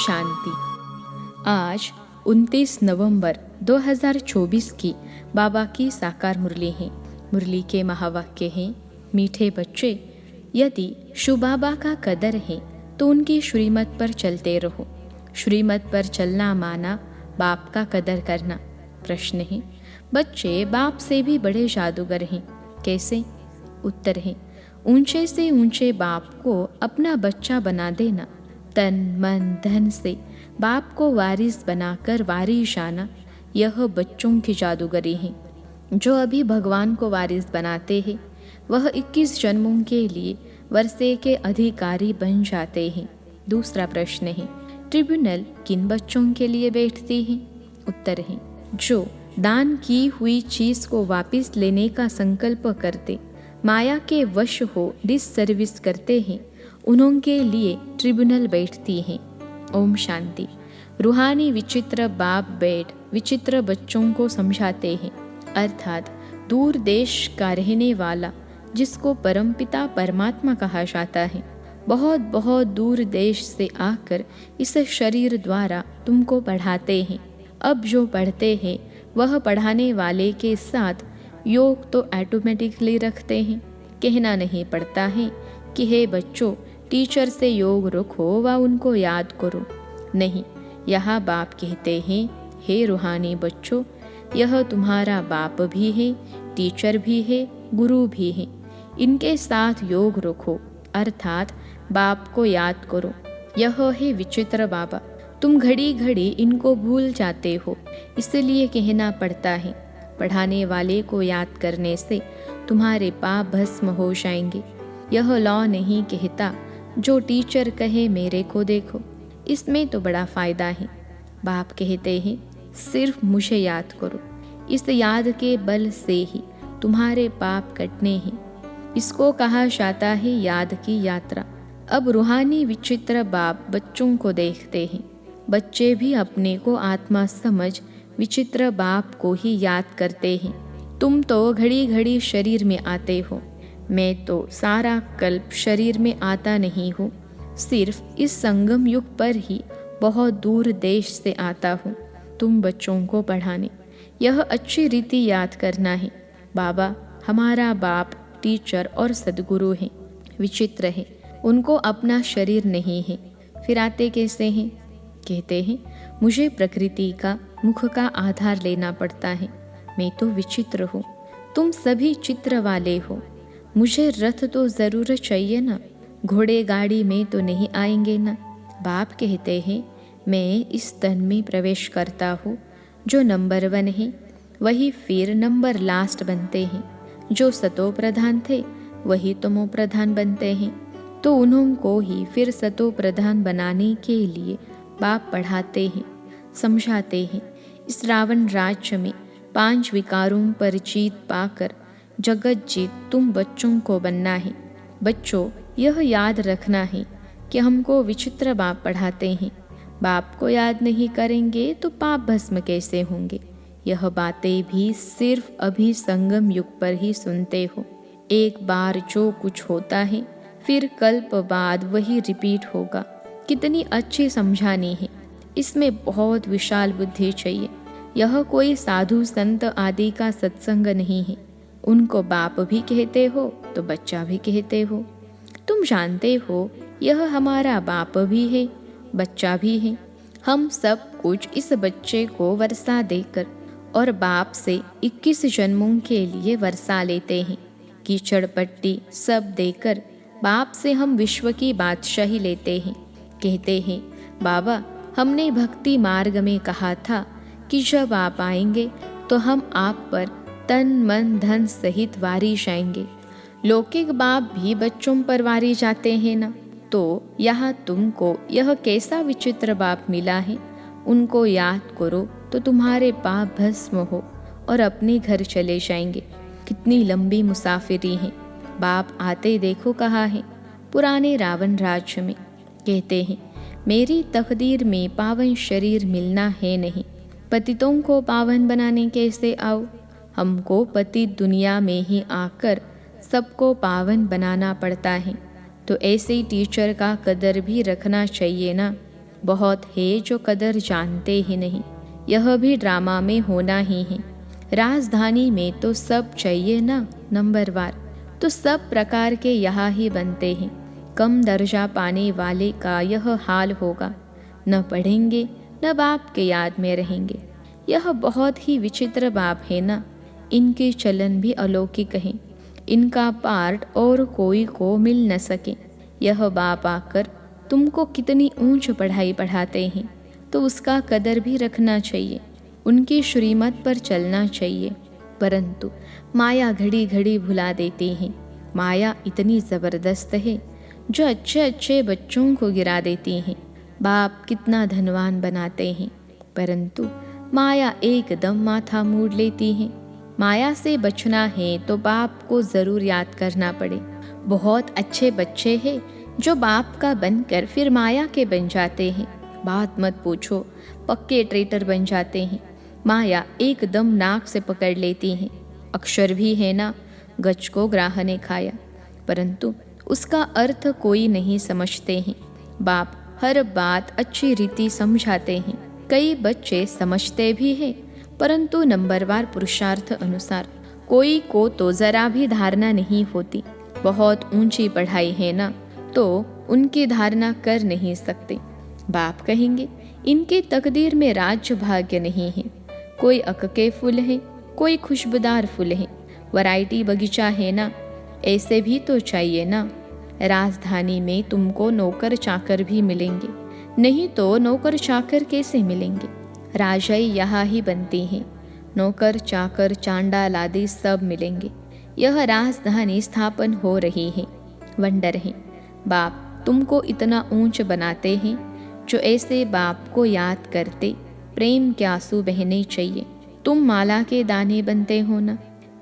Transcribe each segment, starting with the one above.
शांति। आज 29 नवंबर 2024 की बाबा की साकार मुरली है। मुरली के महावाक्य हैं, मीठे बच्चे, यदि शिव बाबा का कदर है तो उनकी श्रीमत पर चलते रहो। श्रीमत पर चलना माना बाप का कदर करना। प्रश्न है, बच्चे बाप से भी बड़े जादूगर हैं, कैसे? उत्तर है, ऊंचे से ऊंचे बाप को अपना बच्चा बना देना, तन मन धन से बाप को वारिस बनाकर वारिस आना, यह बच्चों की जादूगरी है। जो अभी भगवान को वारिस बनाते हैं वह 21 जन्मों के लिए वर्षे के अधिकारी बन जाते हैं। दूसरा प्रश्न है, ट्रिब्यूनल किन बच्चों के लिए बैठती है? उत्तर है, जो दान की हुई चीज को वापस लेने का संकल्प करते, माया के वश हो डिससर्विस करते हैं, उन्हों के लिए ट्रिब्यूनल बैठती हैं। ओम शांति। रूहानी विचित्र बाप बैठ विचित्र बच्चों को समझाते हैं, अर्थात दूर देश का रहने वाला जिसको परमपिता परमात्मा कहा जाता है, बहुत बहुत दूर देश से आकर इस शरीर द्वारा तुमको पढ़ाते हैं। अब जो पढ़ते हैं वह पढ़ाने वाले के साथ योग तो ऑटोमेटिकली रखते हैं। कहना नहीं पड़ता है कि हे बच्चों टीचर से योग रखो व उनको याद करो। नहीं, यहाँ बाप कहते हैं, हे रूहानी बच्चों, यह तुम्हारा बाप भी है, टीचर भी है, गुरु भी है। इनके साथ योग रखो, अर्थात बाप को याद करो। यह है विचित्र बाबा। तुम घड़ी घड़ी इनको भूल जाते हो, इसलिए कहना पड़ता है। पढ़ाने वाले को याद करने से तुम्हारे पाप भस्म हो जाएंगे। यह लॉ नहीं कहता जो टीचर कहे मेरे को देखो, इसमें तो बड़ा फायदा है। बाप कहते हैं सिर्फ मुझे याद करो, इस याद के बल से ही तुम्हारे पाप कटने हैं। इसको कहा जाता है याद की यात्रा। अब रूहानी विचित्र बाप बच्चों को देखते हैं। बच्चे भी अपने को आत्मा समझ विचित्र बाप को ही याद करते हैं। तुम तो घड़ी घड़ी शरीर में आते हो, मैं तो सारा कल्प शरीर में आता नहीं हूँ, सिर्फ इस संगम युग पर ही बहुत दूर देश से आता हूँ तुम बच्चों को पढ़ाने। यह अच्छी रीति याद करना है। बाबा हमारा बाप टीचर और सदगुरु हैं, विचित्र है, उनको अपना शरीर नहीं है, फिर आते कैसे हैं? कहते हैं मुझे प्रकृति का मुख का आधार लेना पड़ता है, मैं तो विचित्र हूँ, तुम सभी चित्र वाले हो, मुझे रथ तो ज़रूर चाहिए ना, घोड़े गाड़ी में तो नहीं आएंगे ना। बाप कहते हैं मैं इस तन में प्रवेश करता हूँ, जो नंबर 1 है वही फिर नंबर लास्ट बनते हैं, जो सतो प्रधान थे वही तमो प्रधान बनते हैं, तो उन्हों को ही फिर सतो प्रधान बनाने के लिए बाप पढ़ाते हैं, समझाते हैं। इस रावण राज्य में 5 विकारों पर जीत पाकर जगत जीत तुम बच्चों को बनना है। बच्चों यह याद रखना है कि हमको विचित्र बाप पढ़ाते हैं। बाप को याद नहीं करेंगे तो पाप भस्म कैसे होंगे? यह बातें भी सिर्फ अभी संगम युग पर ही सुनते हो। एक बार जो कुछ होता है फिर कल्प बाद वही रिपीट होगा। कितनी अच्छी समझानी है, इसमें बहुत विशाल बुद्धि चाहिए। यह कोई साधु संत आदि का सत्संग नहीं है। उनको बाप भी कहते हो तो बच्चा भी कहते हो। तुम जानते हो यह हमारा बाप भी है, बच्चा भी है। हम सब कुछ इस बच्चे को वर्षा देकर और बाप से 21 जन्मों के लिए वर्षा लेते हैं। कीचड़ पट्टी सब देकर बाप से हम विश्व की बादशाही लेते हैं। कहते हैं बाबा हमने भक्ति मार्ग में कहा था कि जब आप आएंगे तो हम आप पर तन मन धन सहित वारी जाएंगे। लौकिक बाप भी बच्चों पर वारी जाते हैं ना, तो यहाँ तुमको यह कैसा विचित्र बाप मिला है? उनको याद करो तो तुम्हारे पाप भस्म हो और अपने घर चले जाएंगे। कितनी लंबी मुसाफिरी है। बाप आते देखो कहा है पुराने रावण राज्य में। कहते हैं मेरी तकदीर में पावन शरीर मिलना है नहीं, पतितों को पावन बनाने कैसे आओ? हमको पतित दुनिया में ही आकर सबको पावन बनाना पड़ता है, तो ऐसे टीचर का कदर भी रखना चाहिए ना। बहुत है जो कदर जानते ही नहीं, यह भी ड्रामा में होना ही है। राजधानी में तो सब चाहिए ना नंबरवार, तो सब प्रकार के यहाँ ही बनते हैं। कम दर्जा पाने वाले का यह हाल होगा, न पढ़ेंगे न बाप के याद में रहेंगे। यह बहुत ही विचित्र बाप है ना। इनके चलन भी अलौकिक हैं, इनका पार्ट और कोई को मिल न सके। यह बाप आकर तुमको कितनी ऊंच पढ़ाई पढ़ाते हैं, तो उसका कदर भी रखना चाहिए, उनकी श्रीमत पर चलना चाहिए। परंतु माया घड़ी घड़ी भुला देती है। माया इतनी ज़बरदस्त है जो अच्छे अच्छे बच्चों को गिरा देती है। बाप कितना धनवान बनाते हैं, परंतु माया एकदम माथा मूड लेती है। माया से बचना है तो बाप को ज़रूर याद करना पड़े। बहुत अच्छे बच्चे हैं जो बाप का बनकर फिर माया के बन जाते हैं। बात मत पूछो, पक्के ट्रेटर बन जाते हैं। माया एकदम नाक से पकड़ लेती है। अक्षर भी है ना, गज को ग्राह ने खाया, परंतु उसका अर्थ कोई नहीं समझते हैं। बाप हर बात अच्छी रीति समझाते हैं। कई बच्चे समझते भी हैं, परंतु नंबरवार पुरुषार्थ अनुसार। कोई को तो ज़रा भी धारणा नहीं होती। बहुत ऊंची पढ़ाई है ना, तो उनकी धारणा कर नहीं सकते। बाप कहेंगे इनके तकदीर में राज्य भाग्य नहीं है। कोई अक के फूल है, कोई खुशबूदार फूल है, वैरायटी बगीचा है ना, ऐसे भी तो चाहिए ना। राजधानी में तुमको नौकर चाकर भी मिलेंगे, नहीं तो नौकर चाकर कैसे मिलेंगे। राजाई यहाँ ही बनती हैं, नौकर चाकर चांडाल आदि सब मिलेंगे। यह राजधानी स्थापन हो रही है। वंडर है, बाप तुमको इतना ऊंच बनाते हैं, जो ऐसे बाप को याद करते प्रेम के आंसू बहने चाहिए। तुम माला के दाने बनते हो ना।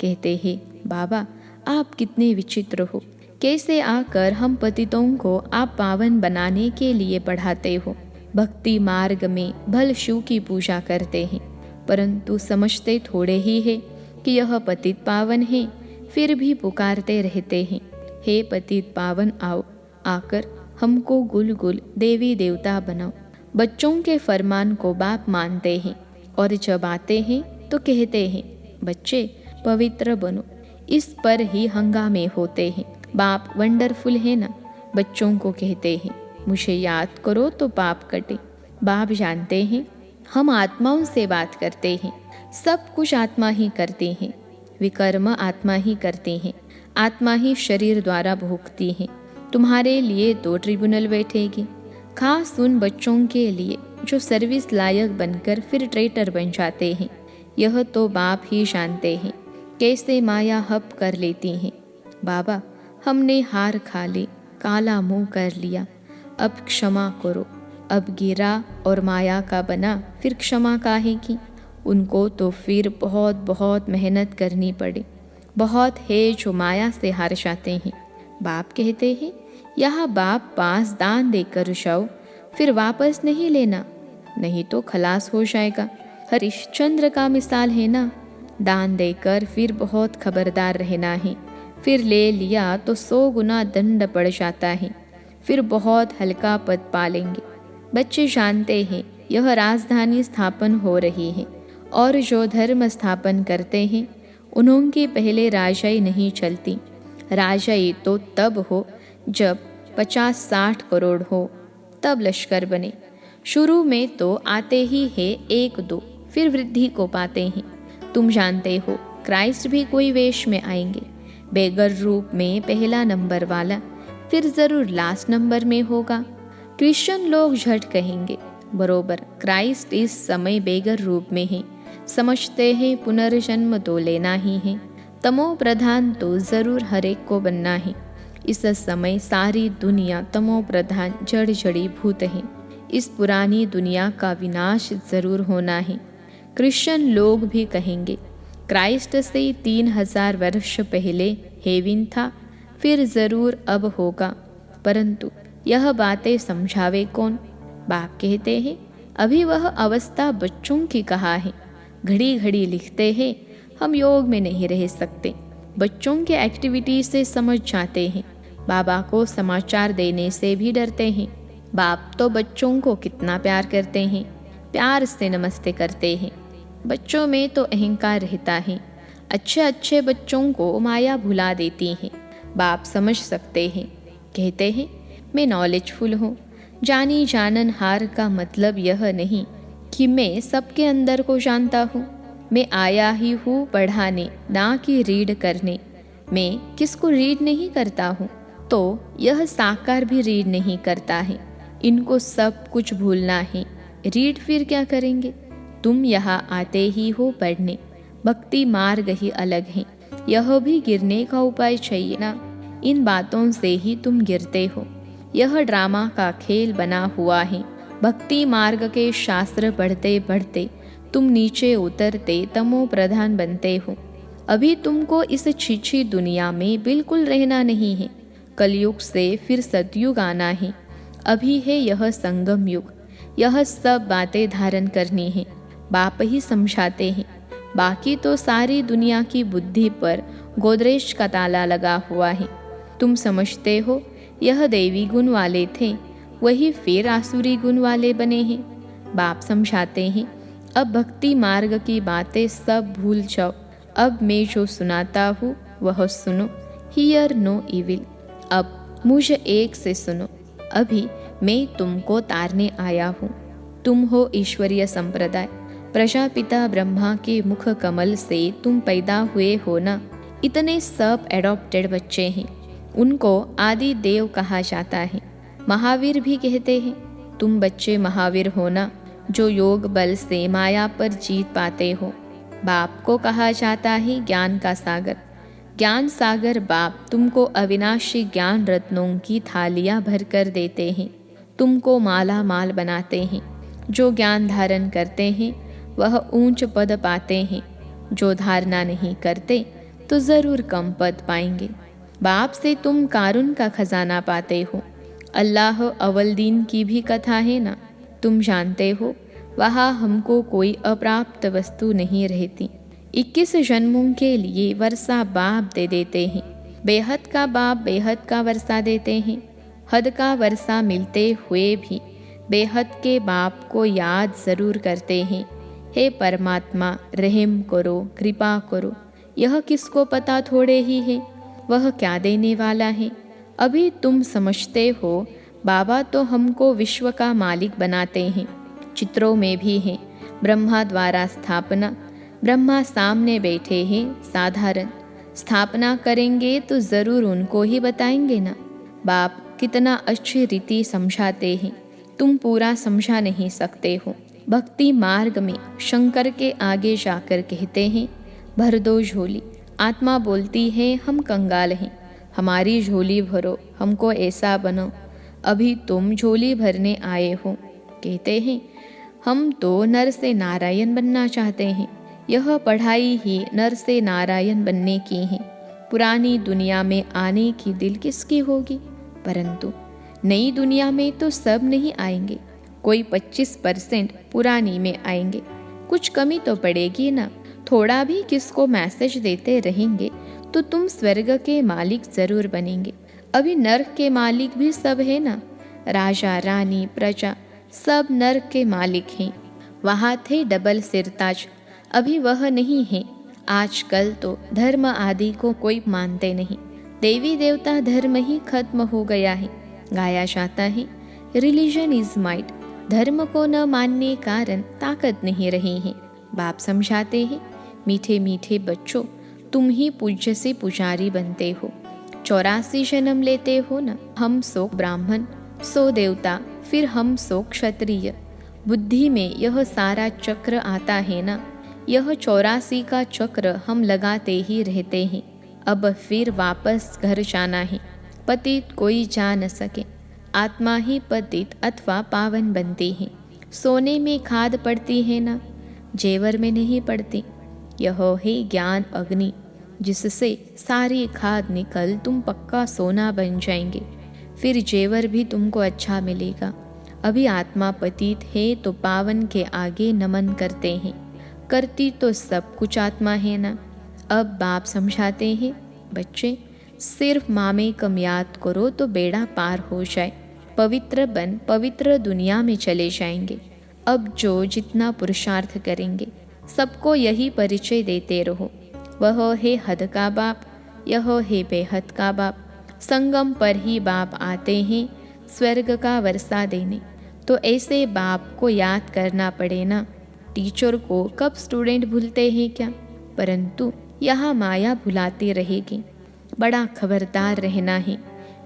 कहते हैं बाबा आप कितने विचित्र हो, कैसे आकर हम पतितों को आप पावन बनाने के लिए पढ़ाते हो। भक्ति मार्ग में भल शिव की पूजा करते हैं, परंतु समझते थोड़े ही है कि यह पतित पावन है, फिर भी पुकारते रहते हैं, हे पतित पावन आओ, आकर हमको गुल गुल देवी देवता बनाओ। बच्चों के फरमान को बाप मानते हैं, और जब आते हैं तो कहते हैं बच्चे पवित्र बनो। इस पर ही हंगामे होते हैं। बाप वंडरफुल है ना। बच्चों को कहते हैं मुझे याद करो तो पाप कटे। बाप जानते हैं हम आत्माओं से बात करते हैं, सब कुछ आत्मा ही करते हैं, विकर्म आत्मा ही करते हैं, आत्मा ही शरीर द्वारा भोगती है। तुम्हारे लिए तो ट्रिब्यूनल बैठेगी, खास उन बच्चों के लिए जो सर्विस लायक बनकर फिर ट्रेटर बन जाते हैं। यह तो बाप ही जानते हैं कैसे माया हप कर लेती हैं। बाबा हमने हार खा ली, काला मुंह कर लिया, अब क्षमा करो। अब गिरा और माया का बना, फिर क्षमा काहे की। उनको तो फिर बहुत बहुत मेहनत करनी पड़े। बहुत है जो माया से हार जाते हैं। बाप कहते हैं यहाँ बाप पास दान देकर जाओ, फिर वापस नहीं लेना, नहीं तो खलास हो जाएगा। हरिश्चंद्र का मिसाल है ना, दान देकर फिर बहुत खबरदार रहना है, फिर ले लिया तो 100 गुना दंड पड़ जाता है, फिर बहुत हल्का पद पालेंगे। बच्चे जानते हैं यह राजधानी स्थापन हो रही है, और जो धर्म स्थापन करते हैं उन्होंने पहले राजाई नहीं चलती। राजाई तो तब हो जब 50-60 करोड़ हो, तब लश्कर बने। शुरू में तो आते ही है 1-2, फिर वृद्धि को पाते हैं। तुम जानते हो क्राइस्ट भी कोई वेश में आएंगे, बेगर रूप में पहला नंबर वाला, फिर ज़रूर लास्ट नंबर में होगा। क्रिश्चियन लोग झट कहेंगे बरोबर क्राइस्ट इस समय बेगर रूप में है, समझते हैं पुनर्जन्म तो लेना ही है, तमो प्रधान तो ज़रूर हर एक को बनना है। इस समय सारी दुनिया तमो प्रधान जड़ जड़ी भूत है। इस पुरानी दुनिया का विनाश ज़रूर होना है। क्रिश्चियन लोग भी कहेंगे क्राइस्ट से 3000 वर्ष पहले हेविन था, फिर ज़रूर अब होगा, परंतु यह बातें समझावे कौन। बाप कहते हैं अभी वह अवस्था बच्चों की कहा है। घड़ी घड़ी लिखते हैं हम योग में नहीं रह सकते, बच्चों के एक्टिविटी से समझ जाते हैं। बाबा को समाचार देने से भी डरते हैं। बाप तो बच्चों को कितना प्यार करते हैं, प्यार से नमस्ते करते हैं। बच्चों में तो अहंकार रहता है। अच्छे अच्छे बच्चों को माया भुला देती है। बाप समझ सकते हैं, कहते हैं मैं नॉलेजफुल हूँ। जानी जानन हार का मतलब यह नहीं कि मैं सबके अंदर को जानता हूँ। मैं आया ही हूँ पढ़ाने, ना कि रीड करने। मैं किसको रीड नहीं करता हूँ, तो यह साकार भी रीड नहीं करता है। इनको सब कुछ भूलना है। रीड फिर क्या करेंगे? तुम यहाँ आते ही हो पढ़ने। भक्ति मार्ग ही अलग है। यह भी गिरने का उपाय चाहिए ना। इन बातों से ही तुम गिरते हो। यह ड्रामा का खेल बना हुआ है। भक्ति मार्ग के शास्त्र पढ़ते पढ़ते तुम नीचे उतरते तमो प्रधान बनते हो। अभी तुमको इस छिछी दुनिया में बिल्कुल रहना नहीं है। कलयुग से फिर सतयुग आना है। अभी है यह संगम युग। यह सब बातें धारण करनी है। बाप ही समझाते हैं। बाकी तो सारी दुनिया की बुद्धि पर गोदरेज का ताला लगा हुआ है। तुम समझते हो यह देवी गुण वाले थे, वही फिर आसुरी गुण वाले बने हैं। बाप समझाते हैं अब भक्ति मार्ग की बातें सब भूल जाओ। अब मैं जो सुनाता हूँ वह सुनो। Hear no evil. अब मुझे एक से सुनो। अभी मैं तुमको तारने आया हूँ। तुम हो ईश्वरीय संप्रदाय। प्रजापिता ब्रह्मा के मुख कमल से तुम पैदा हुए हो ना। इतने सब एडॉप्टेड बच्चे हैं। उनको आदि देव कहा जाता है। महावीर भी कहते हैं तुम बच्चे महावीर हो ना, जो योग बल से माया पर जीत पाते हो। बाप को कहा जाता है ज्ञान का सागर। ज्ञान सागर बाप तुमको अविनाशी ज्ञान रत्नों की थालियां भर कर देते हैं। तुमको माला माल बनाते हैं। जो ज्ञान धारण करते हैं वह ऊंच पद पाते हैं। जो धारणा नहीं करते तो जरूर कम पद पाएंगे। बाप से तुम कारुन का खजाना पाते हो। अल्लाह अव्वल दिन की भी कथा है ना। तुम जानते हो वहाँ हमको कोई अप्राप्त वस्तु नहीं रहती। 21 जन्मों के लिए वर्षा बाप दे देते हैं। बेहद का बाप बेहद का वर्षा देते हैं। हद का वर्षा मिलते हुए भी बेहद के बाप को याद जरूर करते हैं। हे परमात्मा रहम करो, कृपा करो। यह किसको पता थोड़े ही है वह क्या देने वाला है। अभी तुम समझते हो बाबा तो हमको विश्व का मालिक बनाते हैं। चित्रों में भी है ब्रह्मा द्वारा स्थापना। ब्रह्मा सामने बैठे हैं। साधारण स्थापना करेंगे तो ज़रूर उनको ही बताएंगे ना। बाप कितना अच्छी रीति समझाते हैं, तुम पूरा समझा नहीं सकते हो। भक्ति मार्ग में शंकर के आगे जाकर कहते हैं भर दो झोली। आत्मा बोलती है हम कंगाल हैं, हमारी झोली भरो, हमको ऐसा बनो। अभी तुम झोली भरने आए हो। कहते हैं हम तो नर से नारायण बनना चाहते हैं। यह पढ़ाई ही नर से नारायण बनने की है। पुरानी दुनिया में आने की दिल किसकी होगी? परंतु नई दुनिया में तो सब नहीं आएंगे। कोई 25% पुरानी में आएंगे। कुछ कमी तो पड़ेगी ना। थोड़ा भी किसको मैसेज देते रहेंगे तो तुम स्वर्ग के मालिक जरूर बनेंगे। अभी नर्क के मालिक भी सब है ना। राजा रानी प्रजा सब नर्क के मालिक हैं। वहाँ थे डबल सिरताज, अभी वह नहीं है। आजकल तो धर्म आदि को कोई मानते नहीं। देवी देवता धर्म ही खत्म हो गया है। गाया जाता है रिलीजन इज माइट। धर्म को न मानने कारण ताकत नहीं रही है। बाप समझाते हैं मीठे मीठे बच्चों, तुम ही पूज्य से पुजारी बनते हो। 84 जन्म लेते हो ना। हम सो ब्राह्मण, सो देवता, फिर हम सो क्षत्रिय। बुद्धि में यह सारा चक्र आता है ना। यह 84 का चक्र हम लगाते ही रहते हैं। अब फिर वापस घर जाना है। पतित कोई जा न सके। आत्मा ही पतित अथवा पावन बनती है। सोने में खाद पड़ती है ना, जेवर में नहीं पड़ती। यह है ज्ञान अग्नि, जिससे सारी खाद निकल तुम पक्का सोना बन जाएंगे। फिर जेवर भी तुमको अच्छा मिलेगा। अभी आत्मा पतित है तो पावन के आगे नमन करते हैं। करती तो सब कुछ आत्मा है ना। अब बाप समझाते हैं बच्चे सिर्फ मामे कम याद करो तो बेड़ा पार हो जाए। पवित्र बन पवित्र दुनिया में चले जाएंगे। अब जो जितना पुरुषार्थ करेंगे सबको यही परिचय देते रहो, वह है हद का बाप, यह है बेहद का बाप। संगम पर ही बाप आते हैं स्वर्ग का वर्षा देने। तो ऐसे बाप को याद करना पड़े ना। टीचर को कब स्टूडेंट भूलते हैं क्या, परंतु यहाँ माया भुलाती रहेगी। बड़ा खबरदार रहना है,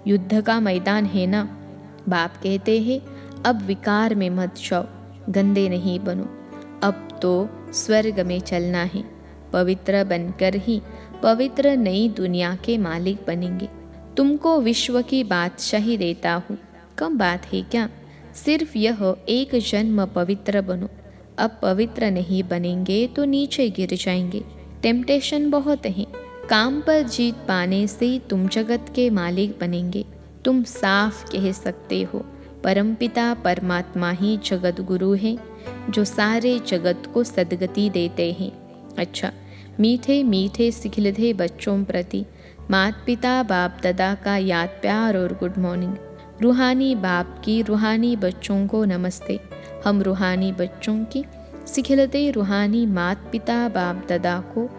युद्ध का मैदान है ना। बाप कहते हैं अब विकार में मत जाओ, गंदे नहीं बनो, अब तो स्वर्ग में चलना है। पवित्र बनकर ही पवित्र नई दुनिया के मालिक बनेंगे। तुमको विश्व की बादशाही देता हूँ, कम बात है क्या। सिर्फ यह एक जन्म पवित्र बनो। अब पवित्र नहीं बनेंगे तो नीचे गिर जाएंगे। टेम्पटेशन बहुत है, काम पर जीत पाने से तुम जगत के मालिक बनेंगे। तुम साफ कह सकते हो परमपिता परमात्मा ही जगत गुरु है, जो सारे जगत को सद्गति देते हैं। अच्छा, मीठे मीठे सिखिलधे बच्चों प्रति माता पिता बाप दादा का याद प्यार और गुड मॉर्निंग। रूहानी बाप की रूहानी बच्चों को नमस्ते। हम रूहानी बच्चों की सिखिलते रूहानी माता पिता बाप दादा को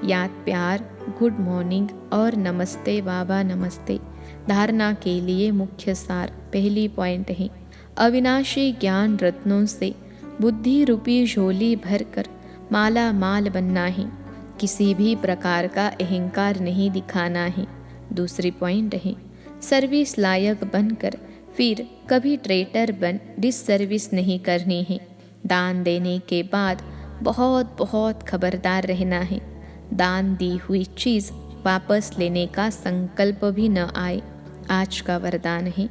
याद प्यार, गुड मॉर्निंग और नमस्ते बाबा नमस्ते। धारणा के लिए मुख्य सार पहली पॉइंट है, अविनाशी ज्ञान रत्नों से बुद्धि रूपी झोली भरकर माला माल बनना है। किसी भी प्रकार का अहंकार नहीं दिखाना है। दूसरी पॉइंट है, सर्विस लायक बनकर फिर कभी ट्रेटर बन डिससर्विस नहीं करनी है। दान देने के बाद बहुत बहुत खबरदार रहना है। दान दी हुई चीज़ वापस लेने का संकल्प भी न आए। आज का वरदान है,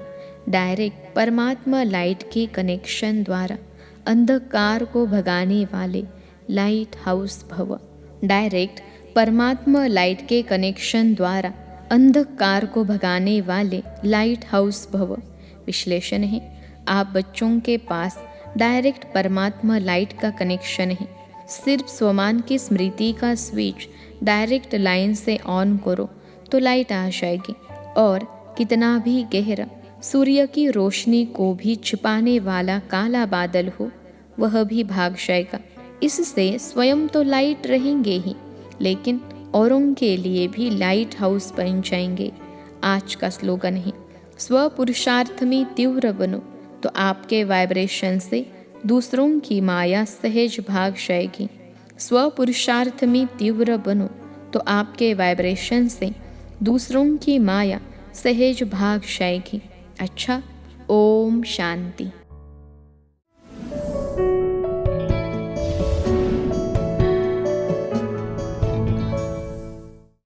डायरेक्ट परमात्मा लाइट के कनेक्शन द्वारा अंधकार को भगाने वाले लाइट हाउस भव। डायरेक्ट परमात्मा लाइट के कनेक्शन द्वारा अंधकार को भगाने वाले लाइट हाउस भव। विश्लेषण है, आप बच्चों के पास डायरेक्ट परमात्मा लाइट का कनेक्शन है। सिर्फ स्वमान की स्मृति का स्विच डायरेक्ट लाइन से ऑन करो तो लाइट आ जाएगी, और कितना भी गहरा सूर्य की रोशनी को भी छिपाने वाला काला बादल हो वह भी भाग जाएगा। इससे स्वयं तो लाइट रहेंगे ही, लेकिन औरों के लिए भी लाइट हाउस बन जाएंगे। आज का स्लोगन है, स्व पुरुषार्थ में तीव्र बनो तो आपके वाइब्रेशन से दूसरों की माया सहज भाग जाएगी। स्व पुरुषार्थ में तीव्र बनो तो आपके वाइब्रेशन से दूसरों की माया सहज भाग जाएगी। अच्छा, ओम शांति।